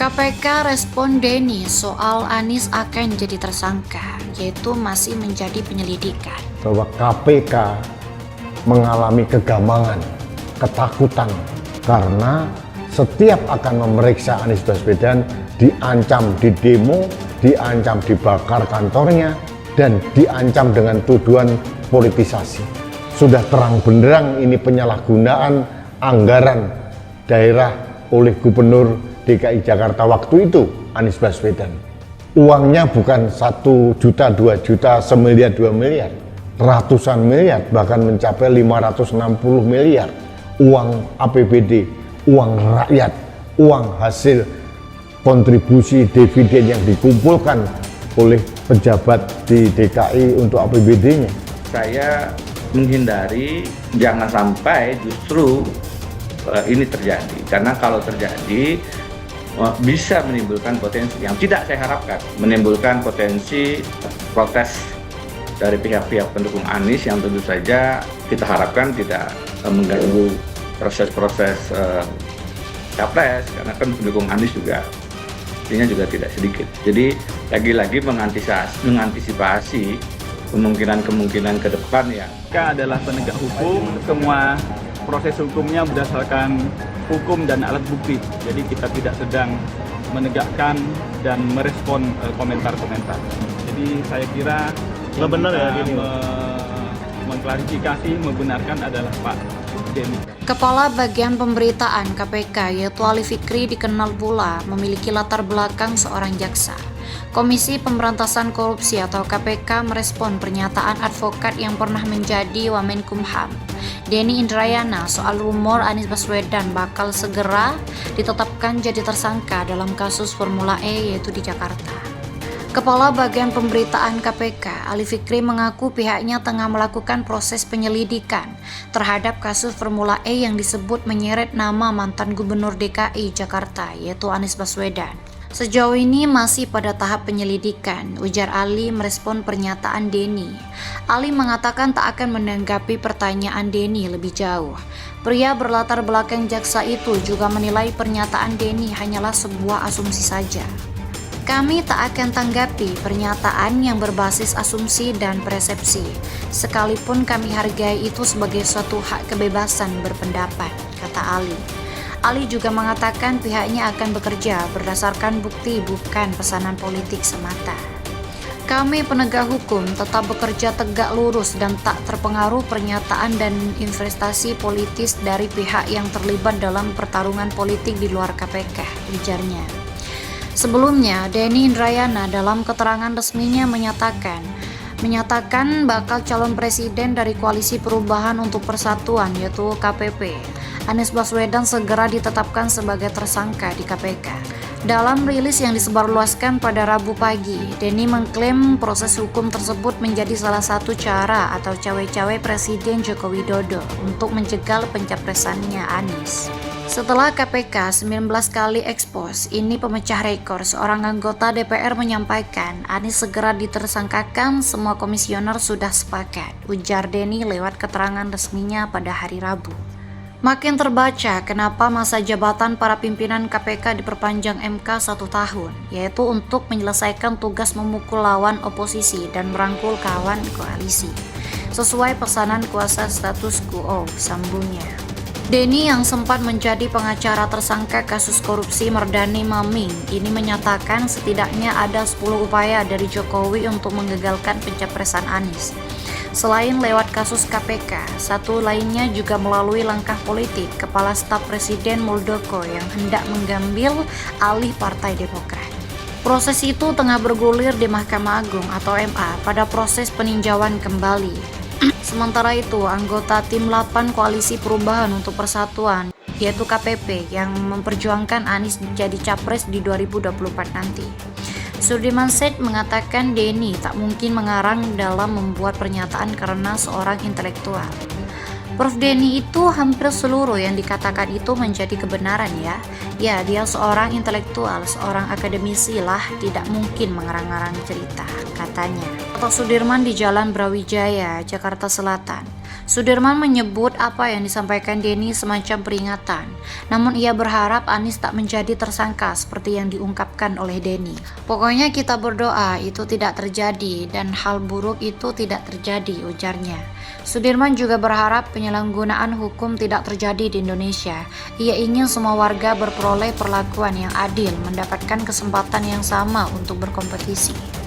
KPK respon Denny soal Anies akan jadi tersangka, yaitu masih menjadi penyelidikan. Bahwa KPK mengalami kegamangan, ketakutan, karena setiap akan memeriksa Anies Baswedan diancam didemo, diancam dibakar kantornya, dan diancam dengan tuduhan politisasi. Sudah terang benderang ini penyalahgunaan anggaran daerah oleh Gubernur DKI Jakarta waktu itu, Anies Baswedan. Uangnya bukan 1 juta, 2 juta, semiliar, 2 miliar, ratusan miliar, bahkan mencapai 560 miliar. Uang APBD, uang rakyat, uang hasil kontribusi dividen yang dikumpulkan oleh pejabat di DKI untuk APBD-nya. Saya menghindari jangan sampai justru ini terjadi, karena kalau terjadi bisa menimbulkan potensi yang tidak saya harapkan, menimbulkan potensi protes dari pihak-pihak pendukung Anies yang tentu saja kita harapkan tidak mengganggu proses-proses capres, karena kan pendukung Anies juga artinya juga tidak sedikit. Jadi lagi-lagi mengantisipasi kemungkinan-kemungkinan ke depan ya. Kita adalah penegak hukum, semua proses hukumnya berdasarkan hukum dan alat bukti. Jadi kita tidak sedang menegakkan dan merespon komentar-komentar. Jadi saya kira yang benar ya ini mengklarifikasi, membenarkan adalah Pak Denny. Kepala Bagian Pemberitaan KPK yaitu Ali Fikri dikenal pula memiliki latar belakang seorang jaksa. Komisi Pemberantasan Korupsi atau KPK merespon pernyataan advokat yang pernah menjadi Wamenkumham, Denny Indrayana, soal rumor Anies Baswedan bakal segera ditetapkan jadi tersangka dalam kasus Formula E yaitu di Jakarta. Kepala Bagian Pemberitaan KPK, Ali Fikri mengaku pihaknya tengah melakukan proses penyelidikan terhadap kasus Formula E yang disebut menyeret nama mantan Gubernur DKI Jakarta yaitu Anies Baswedan. Sejauh ini masih pada tahap penyelidikan, ujar Ali merespon pernyataan Denny. Ali mengatakan tak akan menanggapi pertanyaan Denny lebih jauh. Pria berlatar belakang jaksa itu juga menilai pernyataan Denny hanyalah sebuah asumsi saja. Kami tak akan tanggapi pernyataan yang berbasis asumsi dan persepsi, sekalipun kami hargai itu sebagai suatu hak kebebasan berpendapat, kata Ali. Ali juga mengatakan pihaknya akan bekerja berdasarkan bukti bukan pesanan politik semata. Kami penegak hukum tetap bekerja tegak lurus dan tak terpengaruh pernyataan dan investasi politis dari pihak yang terlibat dalam pertarungan politik di luar KPK, ujarnya. Sebelumnya, Denny Indrayana dalam keterangan resminya menyatakan bakal calon presiden dari Koalisi Perubahan untuk Persatuan yaitu KPP. Anies Baswedan segera ditetapkan sebagai tersangka di KPK. Dalam rilis yang disebarluaskan pada Rabu pagi, Denny mengklaim proses hukum tersebut menjadi salah satu cara atau cawe-cawe Presiden Joko Widodo untuk menjegal pencapresannya Anies. Setelah KPK 19 kali ekspos, ini pemecah rekor. Seorang anggota DPR menyampaikan Anies segera ditersangkakan, semua komisioner sudah sepakat, ujar Denny lewat keterangan resminya pada hari Rabu. Makin terbaca kenapa masa jabatan para pimpinan KPK diperpanjang MK 1 tahun, yaitu untuk menyelesaikan tugas memukul lawan oposisi dan merangkul kawan koalisi, sesuai pesanan kuasa status quo, sambungnya. Denny yang sempat menjadi pengacara tersangka kasus korupsi Mardani Maming ini menyatakan setidaknya ada 10 upaya dari Jokowi untuk menggagalkan pencapresan Anies. Selain lewat kasus KPK, satu lainnya juga melalui langkah politik Kepala Staf Presiden Muldoko yang hendak mengambil alih Partai Demokrat. Proses itu tengah bergulir di Mahkamah Agung atau MA pada proses peninjauan kembali. Sementara itu, anggota tim 8 Koalisi Perubahan untuk Persatuan, yaitu KPP, yang memperjuangkan Anies jadi capres di 2024 nanti. Sudirman Said mengatakan Denny tak mungkin mengarang dalam membuat pernyataan karena seorang intelektual. Prof Denny itu hampir seluruh yang dikatakan itu menjadi kebenaran ya. Ya, dia seorang intelektual, seorang akademisi lah, tidak mungkin mengarang-arang cerita, katanya. Kata Sudirman di Jalan Brawijaya, Jakarta Selatan. Sudirman menyebut apa yang disampaikan Denny semacam peringatan, namun ia berharap Anies tak menjadi tersangka seperti yang diungkapkan oleh Denny. Pokoknya kita berdoa itu tidak terjadi dan hal buruk itu tidak terjadi, ujarnya. Sudirman juga berharap penyalahgunaan hukum tidak terjadi di Indonesia. Ia ingin semua warga berperoleh perlakuan yang adil, mendapatkan kesempatan yang sama untuk berkompetisi.